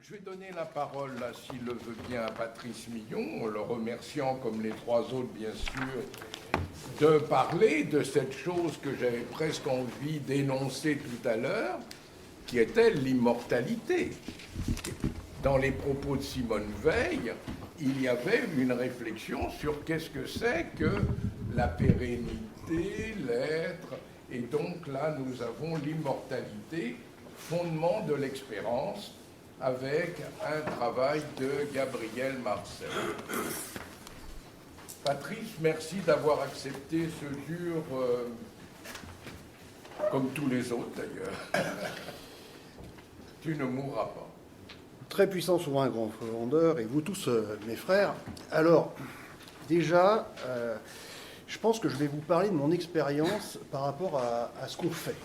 Je vais donner la parole, là, s'il le veut bien, à Patrice Millon, le remerciant, comme les trois autres, bien sûr, de parler de cette chose que j'avais presque envie d'énoncer tout à l'heure, qui était l'immortalité. Dans les propos de Simone Veil, il y avait une réflexion sur qu'est-ce que c'est que la pérennité, l'être, et donc là, nous avons l'immortalité, fondement de l'expérience, avec un travail de Gabriel Marcel. Patrice, merci d'avoir accepté ce jour, comme tous les autres d'ailleurs. Tu ne mourras pas. Très puissant souverain grand fondeur, et vous tous, mes frères. Alors, déjà, je pense que je vais vous parler de mon expérience par rapport à ce qu'on fait.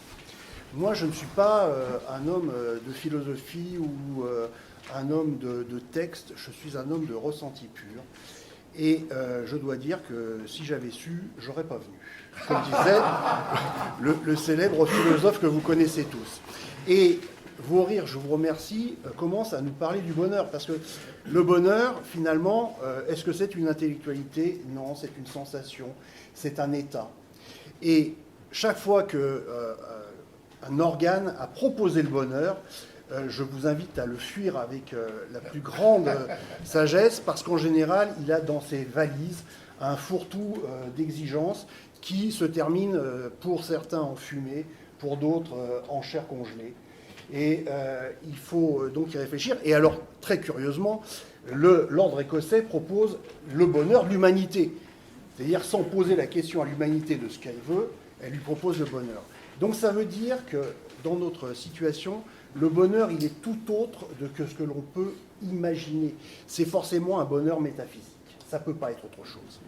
Moi, je ne suis pas un homme de philosophie ou un homme de texte, je suis un homme de ressenti pur. Et je dois dire que si j'avais su, j'aurais pas venu. Comme disait le célèbre philosophe que vous connaissez tous. Et vos rires, je vous remercie, commencent à nous parler du bonheur. Parce que le bonheur, finalement, est-ce que c'est une intellectualité? Non, c'est une sensation, c'est un état. Et chaque fois que un organe a proposé le bonheur, je vous invite à le fuir avec la plus grande sagesse, parce qu'en général, il a dans ses valises un fourre-tout d'exigences qui se termine pour certains en fumée, pour d'autres en chair congelée. Et il faut donc y réfléchir. Et alors, très curieusement, l'ordre écossais propose le bonheur de l'humanité. C'est-à-dire, sans poser la question à l'humanité de ce qu'elle veut, elle lui propose le bonheur. Donc ça veut dire que dans notre situation, le bonheur, il est tout autre que ce que l'on peut imaginer. C'est forcément un bonheur métaphysique. Ça ne peut pas être autre chose.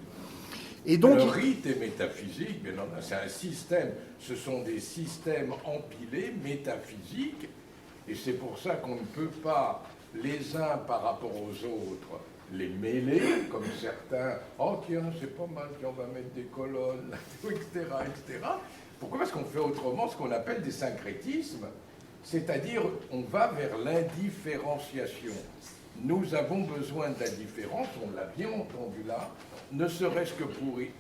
Et donc, le rite est métaphysique, mais non, c'est un système. Ce sont des systèmes empilés, métaphysiques, et c'est pour ça qu'on ne peut pas, les uns par rapport aux autres, les mêler, comme certains, oh tiens, c'est pas mal, on va mettre des colonnes, etc., etc. Pourquoi? Parce qu'on fait autrement ce qu'on appelle des syncrétismes, c'est-à-dire on va vers l'indifférenciation. Nous avons besoin de la différence, on l'a bien entendu là, ne serait-ce que pour y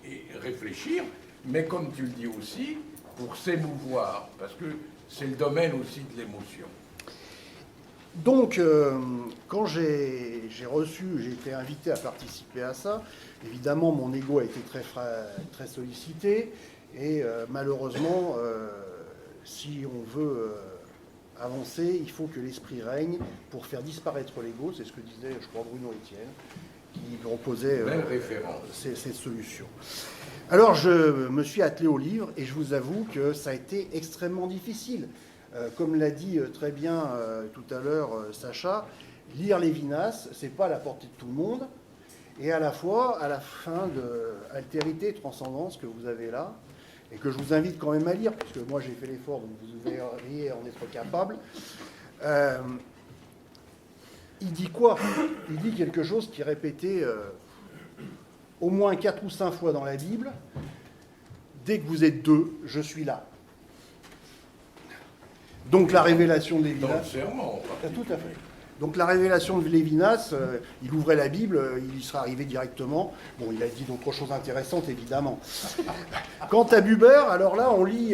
réfléchir, mais comme tu le dis aussi, pour s'émouvoir, parce que c'est le domaine aussi de l'émotion. Donc, quand j'ai été invité à participer à ça, évidemment, mon ego a été très sollicité, et malheureusement, si on veut avancer, il faut que l'esprit règne pour faire disparaître l'ego, c'est ce que disait, je crois, Bruno Etienne, qui proposait ces solutions. Alors, je me suis attelé au livre, et je vous avoue que ça a été extrêmement difficile. Comme l'a dit très bien tout à l'heure Sacha, lire Lévinas, c'est pas à la portée de tout le monde, et à la fois, à la fin de Altérité et Transcendance que vous avez là, et que je vous invite quand même à lire, puisque moi j'ai fait l'effort, donc vous devriez en être capable. Il dit quoi? Il dit quelque chose qui est répété au moins 4 ou 5 fois dans la Bible. Dès que vous êtes deux, je suis là. Donc la révélation de Lévinas... Dans le serment, tout à fait. Donc la révélation de Lévinas, il ouvrait la Bible, il y serait arrivé directement. Bon, il a dit d'autres choses intéressantes, évidemment. Quant à Buber, alors là, on lit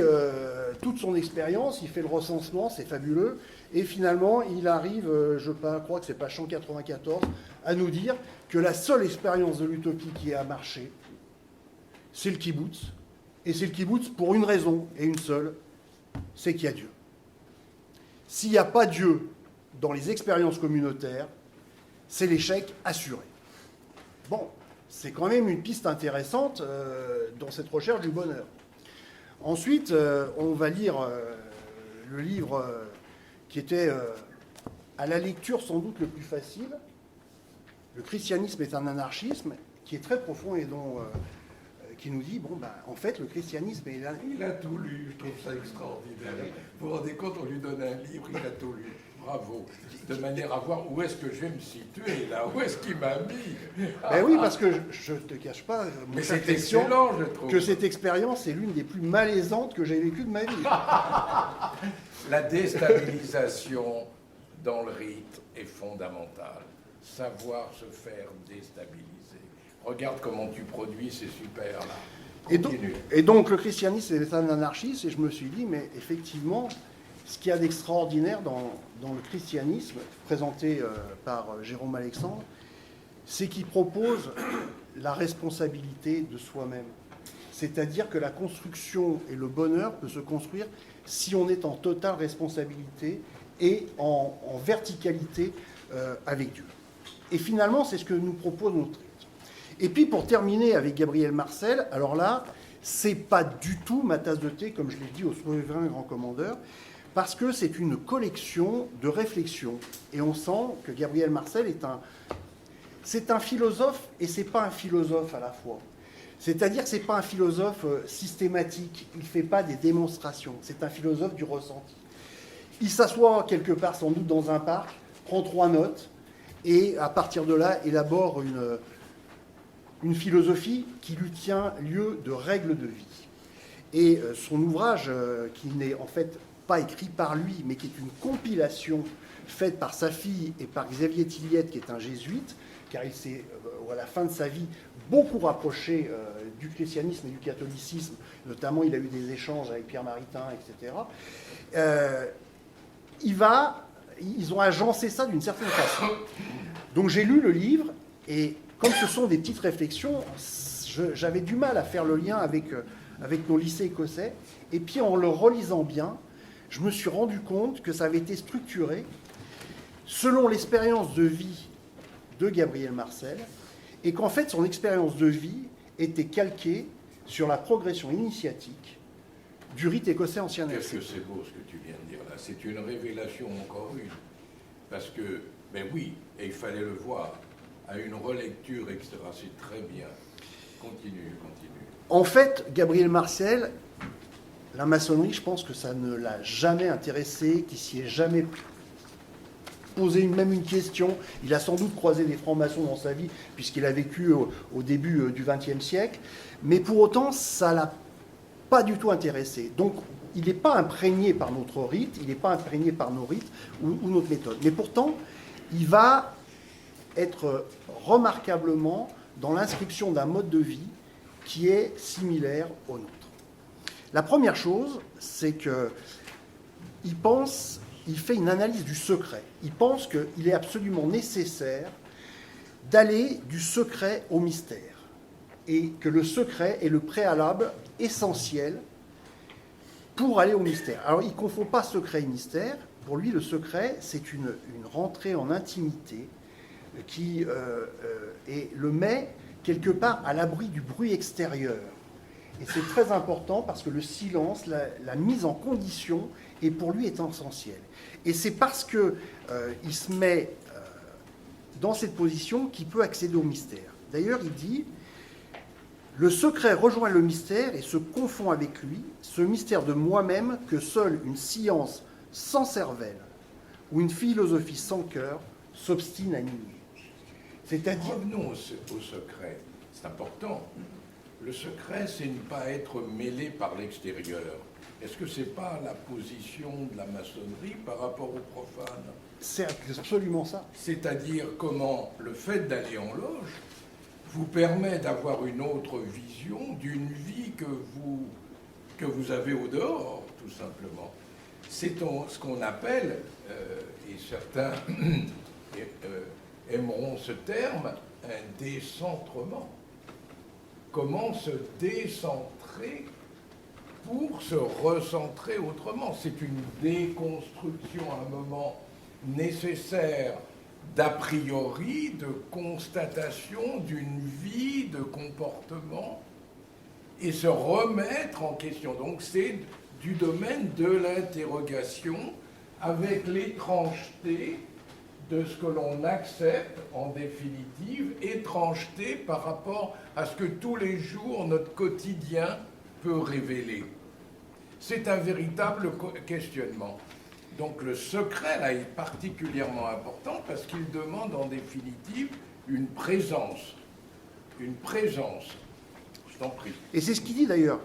toute son expérience, il fait le recensement, c'est fabuleux. Et finalement, il arrive, je crois que c'est page 194, à nous dire que la seule expérience de l'utopie qui a marché, c'est le kibbutz. Et c'est le kibbutz pour une raison, et une seule, c'est qu'il y a Dieu. S'il n'y a pas Dieu dans les expériences communautaires, c'est l'échec assuré. Bon, c'est quand même une piste intéressante dans cette recherche du bonheur. Ensuite, on va lire le livre qui était à la lecture sans doute le plus facile. Le christianisme est un anarchisme, qui est très profond et dont... qui nous dit, bon, ben, en fait, le christianisme est là. Il a tout lu, je trouve ça extraordinaire. Vous vous rendez compte, on lui donne un livre, il a tout lu. Bravo. De manière à voir où est-ce que je vais me situer, là, où est-ce qu'il m'a mis. Ben oui, parce que je ne te cache pas, mais c'est excellent, je trouve. Que cette expérience est l'une des plus malaisantes que j'ai vécues de ma vie. La déstabilisation dans le rite est fondamental. Savoir se faire déstabiliser. Regarde comment tu produis, c'est super là. Et donc le christianisme est un anarchiste, et je me suis dit, mais effectivement, ce qu'il y a d'extraordinaire dans le christianisme, présenté par Jérôme Alexandre, c'est qu'il propose la responsabilité de soi-même. C'est-à-dire que la construction et le bonheur peut se construire si on est en totale responsabilité et en verticalité avec Dieu. Et finalement, c'est ce que nous propose notre rite. Et puis, pour terminer avec Gabriel Marcel, alors là, c'est pas du tout ma tasse de thé, comme je l'ai dit au souverain grand commandeur, parce que c'est une collection de réflexions. Et on sent que Gabriel Marcel c'est un philosophe, et c'est pas un philosophe à la fois. C'est-à-dire que c'est pas un philosophe systématique, il fait pas des démonstrations, c'est un philosophe du ressenti. Il s'assoit quelque part, sans doute dans un parc, prend 3 notes, et à partir de là, élabore une philosophie qui lui tient lieu de règles de vie. Et son ouvrage, qui n'est en fait pas écrit par lui, mais qui est une compilation faite par sa fille et par Xavier Tilliette, qui est un jésuite, car il s'est, à la fin de sa vie, beaucoup rapproché du christianisme et du catholicisme. Notamment, il a eu des échanges avec Pierre Maritain, etc. Ils ont agencé ça d'une certaine façon. Donc j'ai lu le livre, et comme ce sont des petites réflexions, j'avais du mal à faire le lien avec nos lycées écossais. Et puis en le relisant bien, je me suis rendu compte que ça avait été structuré selon l'expérience de vie de Gabriel Marcel, et qu'en fait son expérience de vie était calquée sur la progression initiatique du rite écossais ancien. Qu'est-ce que c'est beau ce que tu viens de dire là. C'est une révélation encore une. Parce que, ben oui, et il fallait le voir, à une relecture, etc. C'est très bien. Continue. En fait, Gabriel Marcel, la maçonnerie, je pense que ça ne l'a jamais intéressé, qu'il s'y est jamais posé même une question. Il a sans doute croisé des francs-maçons dans sa vie, puisqu'il a vécu au début du XXe siècle. Mais pour autant, ça ne l'a pas du tout intéressé. Donc, il n'est pas imprégné par notre rite, il n'est pas imprégné par nos rites ou notre méthode. Mais pourtant, il va être remarquablement dans l'inscription d'un mode de vie qui est similaire au nôtre. La première chose, c'est qu'il fait une analyse du secret. Il pense qu'il est absolument nécessaire d'aller du secret au mystère, et que le secret est le préalable essentiel pour aller au mystère. Alors, il ne confond pas secret et mystère. Pour lui, le secret, c'est une rentrée en intimité qui le met quelque part à l'abri du bruit extérieur. Et c'est très important parce que le silence, la mise en condition, pour lui est essentielle. Et c'est parce qu'il se met dans cette position qu'il peut accéder au mystère. D'ailleurs, il dit « Le secret rejoint le mystère et se confond avec lui, ce mystère de moi-même que seule une science sans cervelle ou une philosophie sans cœur s'obstine à nier. » C'est-à-dire... Revenons au secret, c'est important. Le secret, c'est ne pas être mêlé par l'extérieur. Est-ce que ce n'est pas la position de la maçonnerie par rapport aux profanes? C'est absolument ça. C'est-à-dire comment le fait d'aller en loge vous permet d'avoir une autre vision d'une vie que vous avez au dehors, tout simplement. C'est ce qu'on appelle, et certains aimeront ce terme, un décentrement. Comment se décentrer pour se recentrer autrement. C'est une déconstruction à un moment nécessaire d'a priori, de constatation d'une vie, de comportement, et se remettre en question. Donc c'est du domaine de l'interrogation avec l'étrangeté de ce que l'on accepte, en définitive, étrangeté par rapport à ce que tous les jours notre quotidien peut révéler. C'est un véritable questionnement. Donc le secret, là, est particulièrement important parce qu'il demande en définitive une présence. Une présence. Je t'en prie. Et c'est ce qu'il dit d'ailleurs.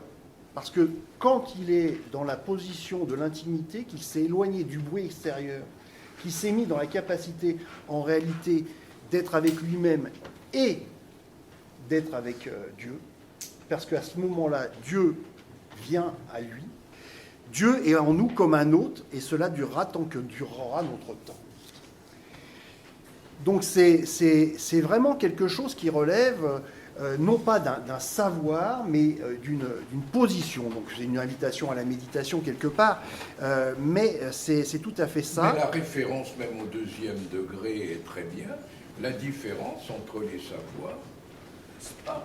Parce que quand il est dans la position de l'intimité, qu'il s'est éloigné du bruit extérieur, qui s'est mis dans la capacité, en réalité, d'être avec lui-même et d'être avec Dieu, parce qu'à ce moment-là, Dieu vient à lui. Dieu est en nous comme un autre, et cela durera tant que durera notre temps. Donc c'est vraiment quelque chose qui relève non pas d'un savoir, mais d'une position. Donc c'est une invitation à la méditation quelque part, mais c'est tout à fait ça. Mais la référence même au deuxième degré est très bien. La différence entre les savoirs, c'est pas...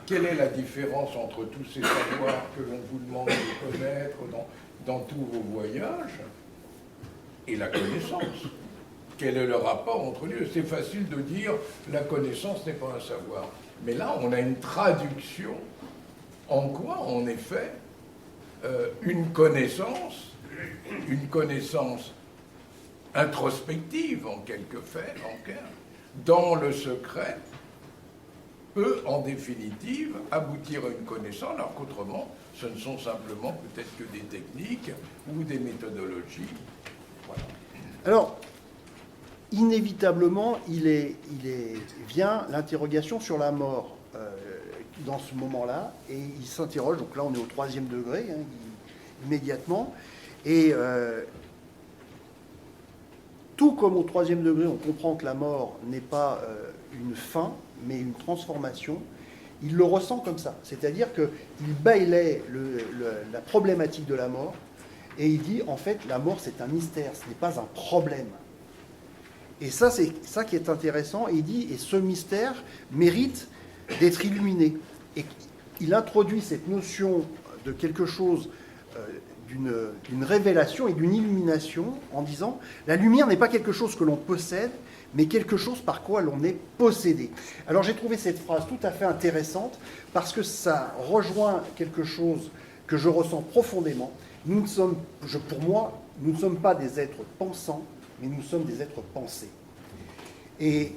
Quelle est la différence entre tous ces savoirs que l'on vous demande de connaître dans tous vos voyages et la connaissance? Quel est le rapport entre les deux? C'est facile de dire la connaissance n'est pas un savoir. Mais là, on a une traduction en quoi, en effet, une connaissance introspective, en quelque fait, dans le secret, peut, en définitive, aboutir à une connaissance, alors qu'autrement, ce ne sont simplement peut-être que des techniques ou des méthodologies. Voilà. Alors, inévitablement, vient l'interrogation sur la mort dans ce moment-là, et il s'interroge, donc là on est au 3e degré, immédiatement, et tout comme au 3e degré, on comprend que la mort n'est pas une fin, mais une transformation, il le ressent comme ça. C'est-à-dire qu'il balaie la problématique de la mort, et il dit, en fait, la mort c'est un mystère, ce n'est pas un problème. Et ça, c'est ça qui est intéressant. Et il dit, et ce mystère mérite d'être illuminé. Et il introduit cette notion de quelque chose, d'une révélation et d'une illumination, en disant, la lumière n'est pas quelque chose que l'on possède, mais quelque chose par quoi l'on est possédé. Alors j'ai trouvé cette phrase tout à fait intéressante, parce que ça rejoint quelque chose que je ressens profondément. Pour moi, nous ne sommes pas des êtres pensants, mais nous sommes des êtres pensés. Et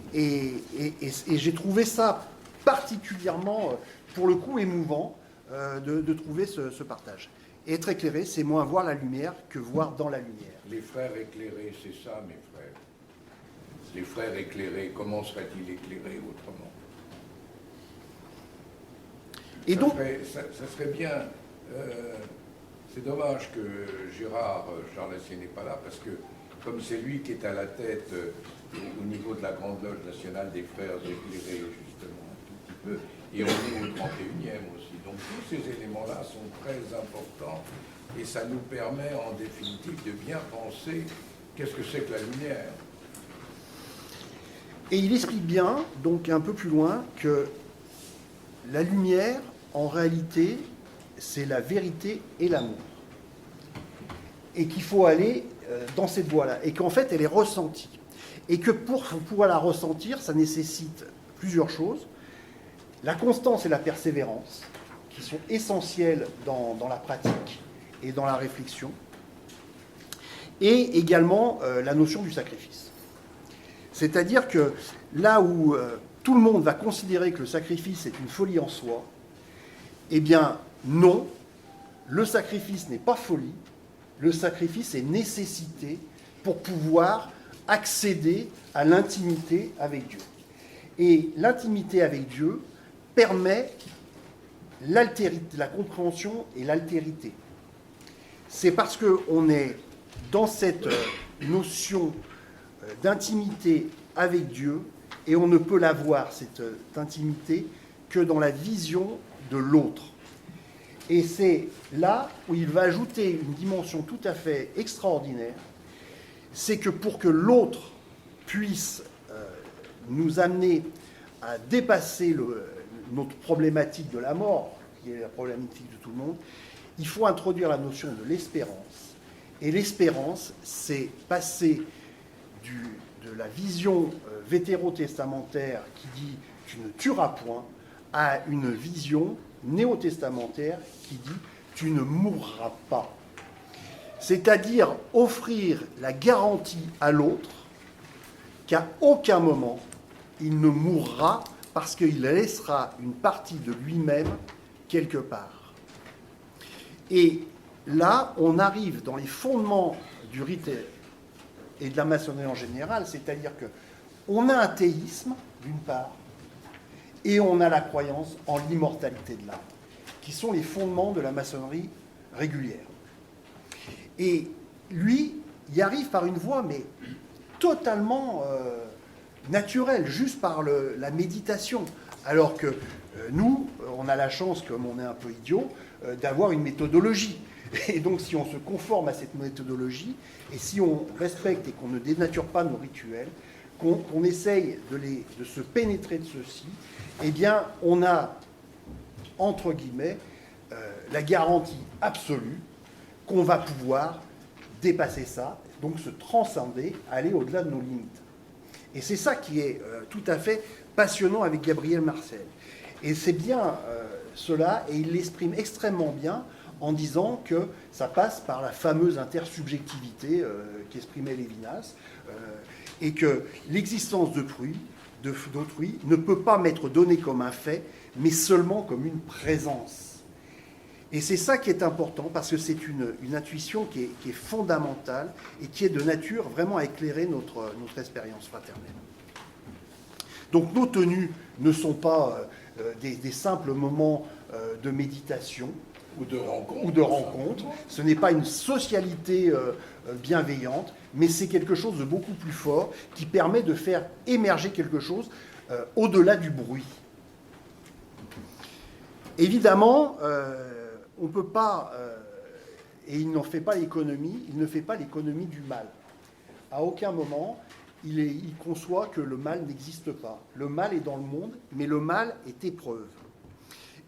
j'ai trouvé ça particulièrement, pour le coup, émouvant de trouver ce partage. Et être éclairé, c'est moins voir la lumière que voir dans la lumière. Les frères éclairés, c'est ça, mes frères. Les frères éclairés, comment seraient-ils éclairés autrement? Et donc, ça serait bien... c'est dommage que Gérard Charles Assier n'est pas là, parce que comme c'est lui qui est à la tête au niveau de la Grande Loge nationale des frères éclairés, justement, un tout petit peu, et on est au 31e aussi. Donc tous ces éléments-là sont très importants, et ça nous permet en définitive de bien penser qu'est-ce que c'est que la lumière. Et il explique bien, donc un peu plus loin, que la lumière, en réalité, c'est la vérité et l'amour. Et qu'il faut aller dans cette voie-là. Et qu'en fait, elle est ressentie. Et que pour pouvoir la ressentir, ça nécessite plusieurs choses. La constance et la persévérance, qui sont essentielles dans la pratique et dans la réflexion. Et également la notion du sacrifice. C'est-à-dire que là où tout le monde va considérer que le sacrifice est une folie en soi, eh bien non, le sacrifice n'est pas folie, le sacrifice est nécessité pour pouvoir accéder à l'intimité avec Dieu. Et l'intimité avec Dieu permet l'altérité, la compréhension et l'altérité. C'est parce qu'on est dans cette notion d'intimité avec Dieu, et on ne peut l'avoir, cette intimité, que dans la vision de l'autre. Et c'est là où il va ajouter une dimension tout à fait extraordinaire, c'est que pour que l'autre puisse nous amener à dépasser notre problématique de la mort, qui est la problématique de tout le monde, il faut introduire la notion de l'espérance. Et l'espérance, c'est passer de la vision vétérotestamentaire qui dit « tu ne tueras point » à une vision néo-testamentaire qui dit « tu ne mourras pas ». C'est-à-dire offrir la garantie à l'autre qu'à aucun moment il ne mourra parce qu'il laissera une partie de lui-même quelque part. Et là, on arrive dans les fondements du rite et de la maçonnerie en général, c'est-à-dire qu'on a un théisme, d'une part, et on a la croyance en l'immortalité de l'âme, qui sont les fondements de la maçonnerie régulière. Et lui, y arrive par une voie, mais totalement naturelle, juste par la méditation. Alors que nous, on a la chance, comme on est un peu idiot, d'avoir une méthodologie. Et donc, si on se conforme à cette méthodologie, et si on respecte et qu'on ne dénature pas nos rituels, qu'on essaye de se pénétrer de ceux-ci, eh bien, on a, entre guillemets, la garantie absolue qu'on va pouvoir dépasser ça, donc se transcender, aller au-delà de nos limites. Et c'est ça qui est tout à fait passionnant avec Gabriel Marcel. Et c'est bien cela, et il l'exprime extrêmement bien en disant que ça passe par la fameuse intersubjectivité qu'exprimait Lévinas, et que l'existence d'autrui ne peut pas m'être donnée comme un fait, mais seulement comme une présence. Et c'est ça qui est important, parce que c'est une intuition qui est fondamentale et qui est de nature vraiment à éclairer notre expérience fraternelle. Donc nos tenues ne sont pas des simples moments de méditation ou de rencontre. Ce n'est pas une socialité bienveillante, mais c'est quelque chose de beaucoup plus fort qui permet de faire émerger quelque chose au-delà du bruit. Évidemment, on ne peut pas, et il n'en fait pas l'économie, il ne fait pas l'économie du mal. À aucun moment, il conçoit que le mal n'existe pas. Le mal est dans le monde, mais le mal est épreuve.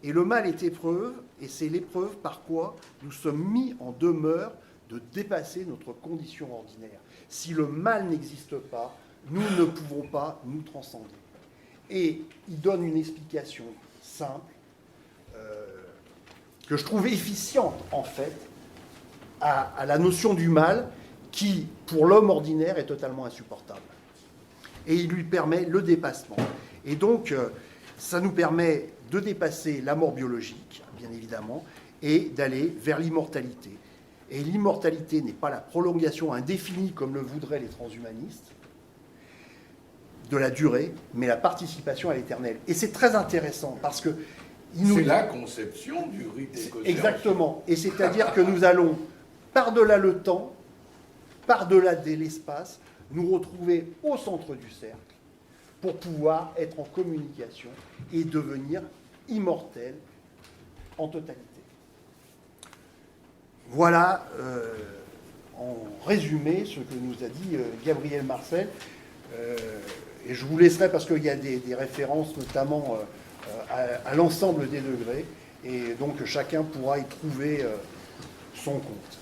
Et le mal est épreuve, et c'est l'épreuve par quoi nous sommes mis en demeure de dépasser notre condition ordinaire. Si le mal n'existe pas, nous ne pouvons pas nous transcender. Et il donne une explication simple, que je trouve efficiente, en fait, à la notion du mal, qui, pour l'homme ordinaire, est totalement insupportable. Et il lui permet le dépassement. Et donc, ça nous permet de dépasser la mort biologique, bien évidemment, et d'aller vers l'immortalité. Et l'immortalité n'est pas la prolongation indéfinie, comme le voudraient les transhumanistes, de la durée, mais la participation à l'éternel. Et c'est très intéressant, parce que... C'est la conception du rite écossais. Exactement. Et c'est-à-dire que nous allons, par-delà le temps, par-delà l'espace, nous retrouver au centre du cercle pour pouvoir être en communication et devenir immortels en totalité. Voilà, en résumé, ce que nous a dit Gabriel Marcel. Et je vous laisserai, parce qu'il y a des références, notamment à l'ensemble des degrés, et donc chacun pourra y trouver son compte.